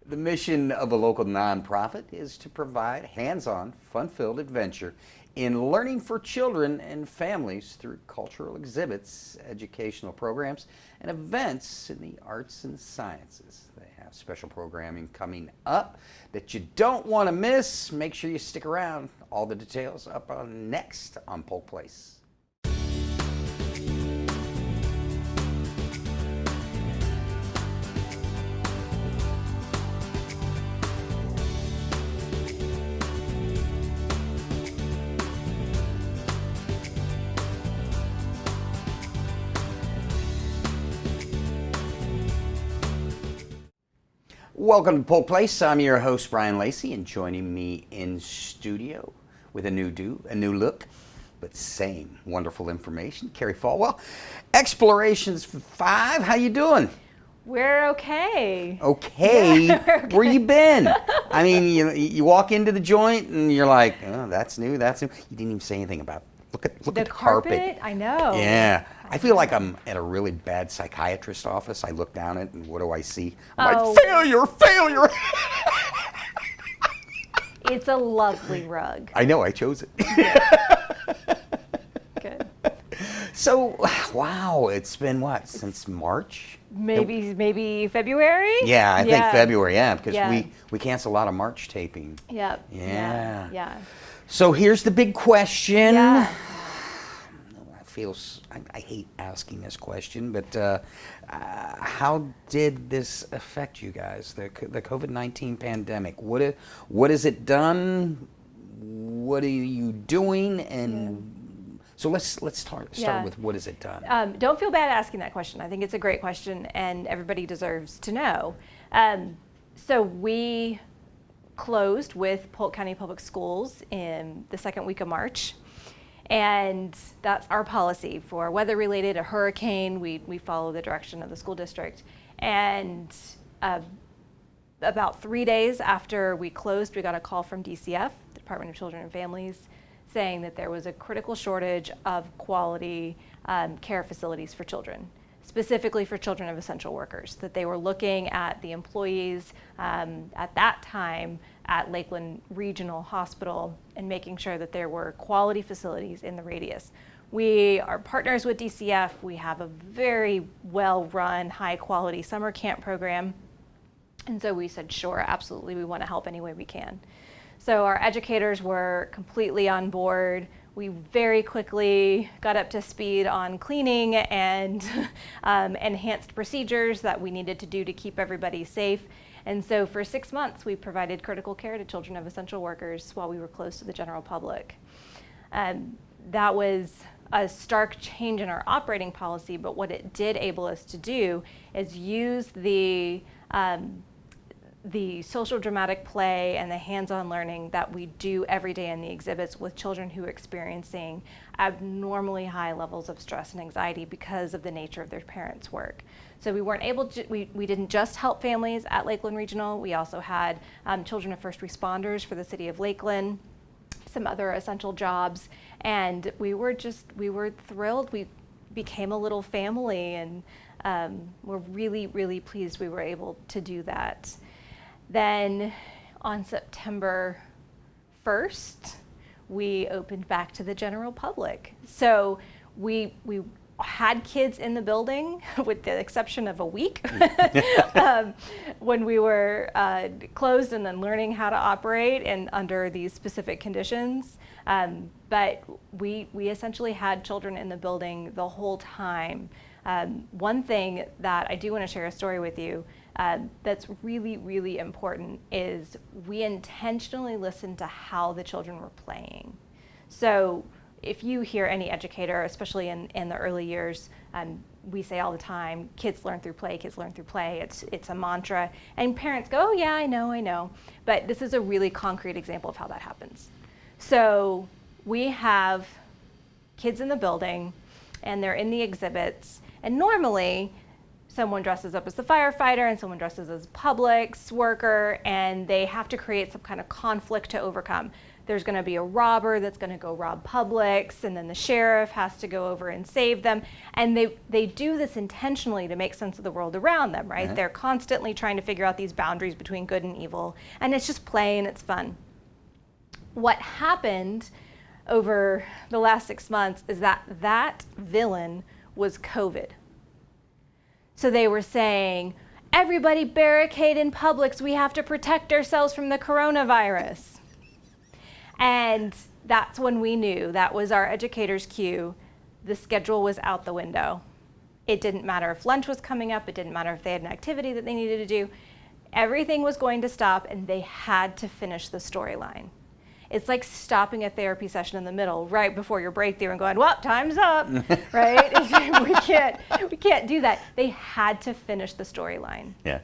The mission of a local nonprofit is to provide hands-on, fun-filled adventure in learning for children and families through cultural exhibits, educational programs, and events in the arts and sciences. They have special programming coming up that you don't want to miss. Make sure you stick around. All the details up on next on Polk Place. Welcome to Polk Place. I'm your host, Brian Lacey, and joining me in studio with a new look, but same wonderful information, Carrie Falwell. Explorations for 5, how you doing? We're okay. Okay? Yeah, we're okay. Where you been? I mean, you walk into the joint and you're like, oh, that's new. You didn't even say anything about it. Look at the carpet. I know. Yeah. I feel like I'm at a really bad psychiatrist office. I look down it and what do I see? I'm like, failure! It's a lovely rug. I know, I chose it. Good. So, wow, it's been what, since March? Maybe February? Yeah, I think February, because Yeah. we cancel a lot of March taping. Yep. Yeah. So here's the big question. Yeah. I hate asking this question, but how did this affect you guys, the COVID-19 pandemic? What has it done? What are you doing? And so let's start with what has it done? Don't feel bad asking that question. I think it's a great question, and everybody deserves to know. So we closed with Polk County Public Schools in the second week of March. And that's our policy for weather-related, a hurricane, we follow the direction of the school district. And about 3 days after we closed, we got a call from DCF, the Department of Children and Families, saying that there was a critical shortage of quality care facilities for children, specifically for children of essential workers, that they were looking at the employees at that time at Lakeland Regional Hospital and making sure that there were quality facilities in the radius. We are partners with DCF. We have a very well-run, high-quality summer camp program. And so we said, sure, absolutely, we want to help any way we can. So our educators were completely on board. We very quickly got up to speed on cleaning and enhanced procedures that we needed to do to keep everybody safe. And so for 6 months, we provided critical care to children of essential workers while we were closed to the general public. That was a stark change in our operating policy, but what it did enable us to do is use the social dramatic play and the hands-on learning that we do every day in the exhibits with children who are experiencing abnormally high levels of stress and anxiety because of the nature of their parents' work. So we weren't able to, we didn't just help families at Lakeland Regional, we also had children of first responders for the city of Lakeland, some other essential jobs, and we were thrilled. We became a little family, and we're really, really pleased we were able to do that. Then on September 1st, we opened back to the general public. So we had kids in the building, with the exception of a week, when we were closed and then learning how to operate and under these specific conditions. But we essentially had children in the building the whole time. One thing that I do want to share a story with you that's really, really important is we intentionally listened to how the children were playing. So if you hear any educator, especially in the early years, we say all the time, kids learn through play, kids learn through play. It's a mantra. And parents go, oh yeah, I know. But this is a really concrete example of how that happens. So we have kids in the building and they're in the exhibits. And normally someone dresses up as the firefighter and someone dresses as a Publix worker, and they have to create some kind of conflict to overcome. there's going to be a robber that's going to go rob Publix, and then the sheriff has to go over and save them. And they do this intentionally to make sense of the world around them, right? They're constantly trying to figure out these boundaries between good and evil, and it's just play and it's fun. What happened over the last 6 months is that villain was COVID. So they were saying, everybody barricade in Publix, we have to protect ourselves from the coronavirus. And that's when we knew, that was our educator's cue, the schedule was out the window. It didn't matter if lunch was coming up, it didn't matter if they had an activity that they needed to do. Everything was going to stop, and they had to finish the storyline. It's like stopping a therapy session in the middle, right before your breakthrough, and going, well, time's up, right? we can't do that. They had to finish the storyline. Yeah.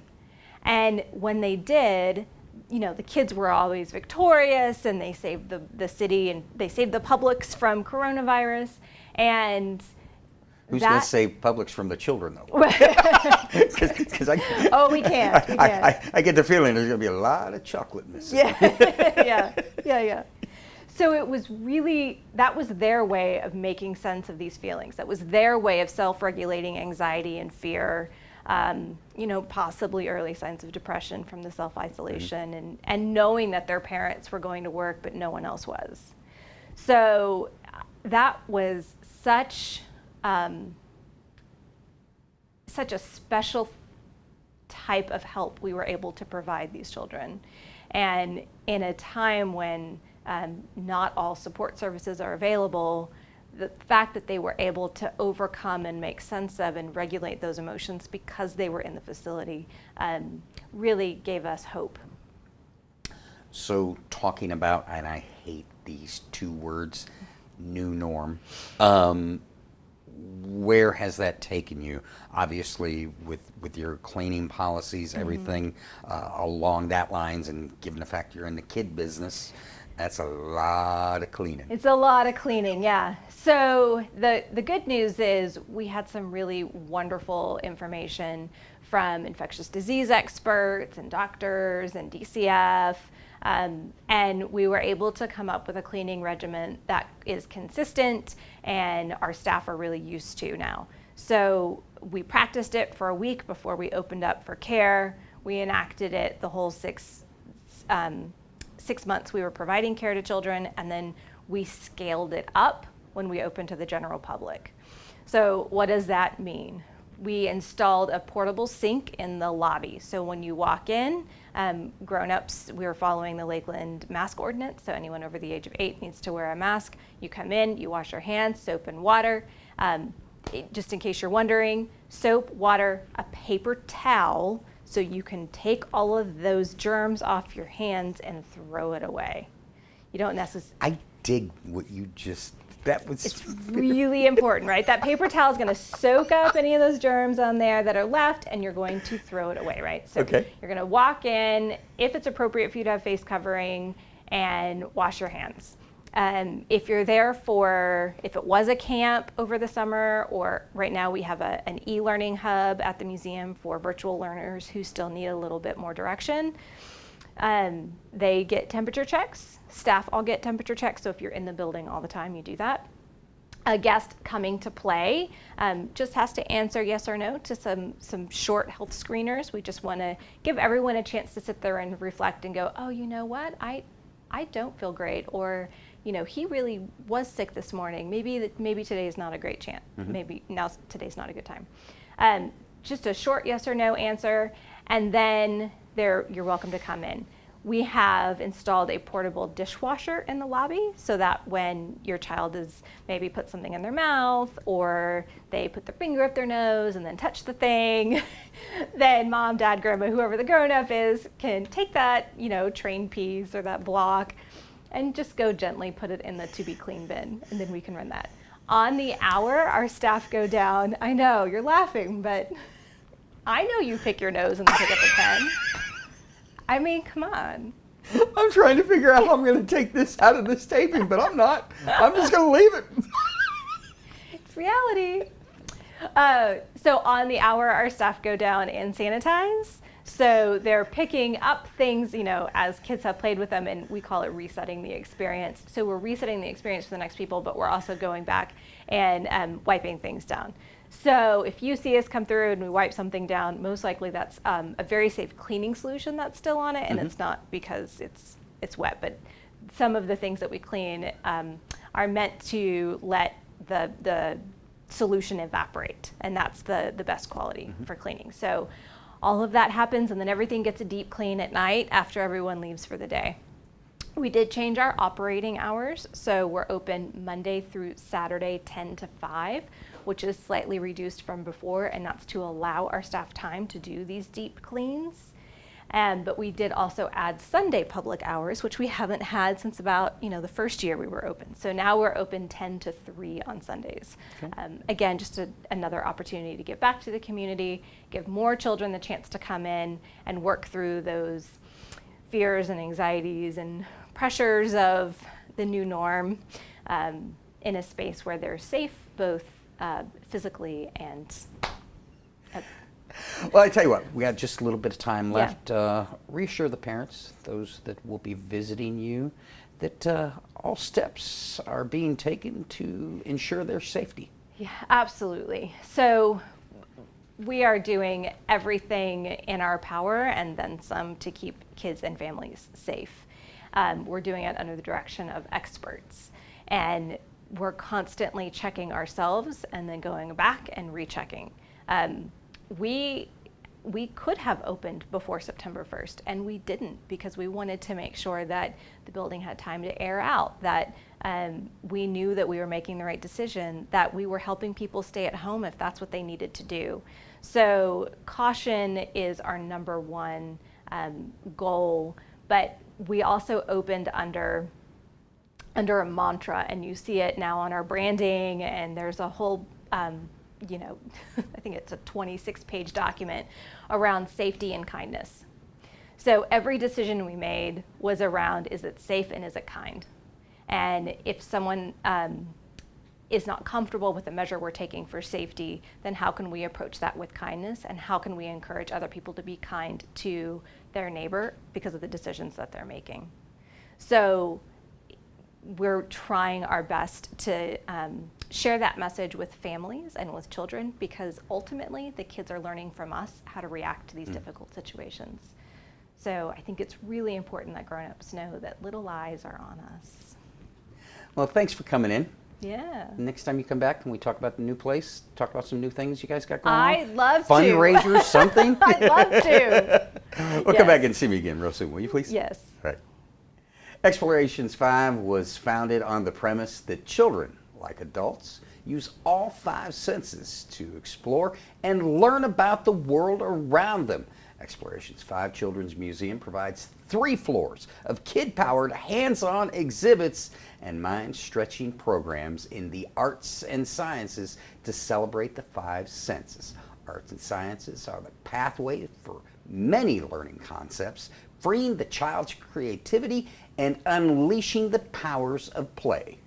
And when they did, you know, the kids were always victorious, and they saved the city, and they saved the Publix from coronavirus. And who's going to save Publix from the children, though? Cause we can't. I get the feeling there's going to be a lot of chocolate missing. Yeah. So it was really, that was their way of making sense of these feelings. That was their way of self-regulating anxiety and fear, you know, possibly early signs of depression from the self-isolation, and knowing that their parents were going to work, but no one else was. So that was such a special type of help we were able to provide these children. And in a time when not all support services are available, the fact that they were able to overcome and make sense of and regulate those emotions because they were in the facility really gave us hope. So talking about, and I hate these two words, new norm, where has that taken you? Obviously, with your cleaning policies, everything along that lines, and given the fact you're in the kid business, that's a lot of cleaning. It's a lot of cleaning, yeah. So the good news is we had some really wonderful information from infectious disease experts and doctors and DCF. And we were able to come up with a cleaning regimen that is consistent and our staff are really used to now. So we practiced it for a week before we opened up for care. We enacted it the whole 6 months we were providing care to children, and then we scaled it up when we opened to the general public. So what does that mean? We installed a portable sink in the lobby. So when you walk in, grown-ups, we were following the Lakeland mask ordinance, so anyone over the age of 8 needs to wear a mask. You come in, you wash your hands, soap and water. Just in case you're wondering, soap, water, a paper towel, so you can take all of those germs off your hands and throw it away. You don't necessarily... I dig what you just... It's really important, right? That paper towel is going to soak up any of those germs on there that are left, and you're going to throw it away, right? So you're going to walk in, if it's appropriate for you to have face covering, and wash your hands. If you're there if it was a camp over the summer, or right now we have an e-learning hub at the museum for virtual learners who still need a little bit more direction. They get temperature checks. Staff all get temperature checks, so if you're in the building all the time, you do that. A guest coming to play just has to answer yes or no to some short health screeners. We just want to give everyone a chance to sit there and reflect and go, oh, you know what, I don't feel great, or you know, he really was sick this morning. Maybe today is not a great chance. Maybe today's not a good time. Just a short yes or no answer, and then you're welcome to come in. We have installed a portable dishwasher in the lobby so that when your child is maybe put something in their mouth, or they put their finger up their nose and then touch the thing, then mom, dad, grandma, whoever the grown-up is, can take that, you know, train piece or that block and just go gently put it in the to be clean bin, and then we can run that. On the hour, our staff go down. I know, you're laughing, but I know you pick your nose and then pick up a pen. I mean, come on. I'm trying to figure out how I'm going to take this out of this taping, but I'm not. I'm just going to leave it. It's reality. So on the hour, our staff go down and sanitize. So they're picking up things, as kids have played with them, and we call it resetting the experience. So we're resetting the experience for the next people, but we're also going back and wiping things down. So if you see us come through and we wipe something down, most likely that's a very safe cleaning solution that's still on it, and it's not because it's wet, but some of the things that we clean are meant to let the solution evaporate, and that's the best quality for cleaning. So all of that happens, and then everything gets a deep clean at night after everyone leaves for the day. We did change our operating hours, so we're open Monday through Saturday 10 to 5, which is slightly reduced from before, and that's to allow our staff time to do these deep cleans. But we did also add Sunday public hours, which we haven't had since about the first year we were open. So now we're open 10 to 3 on Sundays. Okay. Again, just another opportunity to give back to the community, give more children the chance to come in and work through those fears and anxieties and pressures of the new norm in a space where they're safe, both physically and well, I tell you what, we got just a little bit of time left. Reassure the parents, those that will be visiting you, that all steps are being taken to ensure their safety. Yeah, absolutely. So we are doing everything in our power and then some to keep kids and families safe. We're doing it under the direction of experts, and we're constantly checking ourselves and then going back and rechecking. We could have opened before September 1st, and we didn't, because we wanted to make sure that the building had time to air out, that we knew that we were making the right decision, that we were helping people stay at home if that's what they needed to do. So caution is our number one goal, but we also opened under a mantra, and you see it now on our branding, and there's a whole I think it's a 26-page document around safety and kindness. So every decision we made was around, is it safe and is it kind? And if someone is not comfortable with the measure we're taking for safety, then how can we approach that with kindness, and how can we encourage other people to be kind to their neighbor because of the decisions that they're making? So we're trying our best to share that message with families and with children, because ultimately the kids are learning from us how to react to these difficult situations. So I think it's really important that grown-ups know that little eyes are on us. Well, thanks for coming in. Yeah. Next time you come back, can we talk about the new place? Talk about some new things you guys got going on? I'd love to. Fundraisers, something? I'd love to. Well, come back and see me again real soon, will you please? Yes. All right. Explorations 5 was founded on the premise that children, like adults, use all 5 senses to explore and learn about the world around them. Explorations 5 Children's Museum provides 3 floors of kid-powered, hands-on exhibits and mind-stretching programs in the arts and sciences to celebrate the 5 senses. Arts and sciences are the pathway for many learning concepts, freeing the child's creativity and unleashing the powers of play.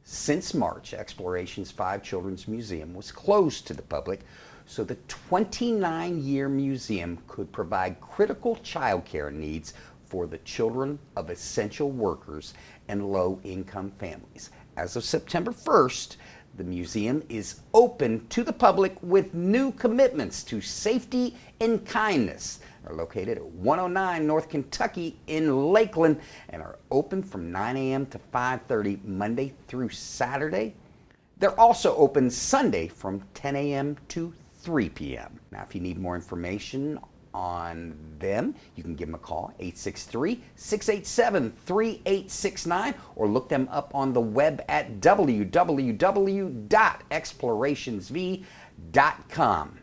Since March, Explorations 5 Children's Museum was closed to the public, so the 29-year museum could provide critical childcare needs for the children of essential workers and low-income families. As of September 1st, the museum is open to the public with new commitments to safety and kindness. They're located at 109 North Kentucky in Lakeland and are open from 9 a.m. to 5:30 Monday through Saturday. They're also open Sunday from 10 a.m. to 3 p.m. Now, if you need more information on them, you can give them a call, 863-687-3869, or look them up on the web at www.explorationsv.com.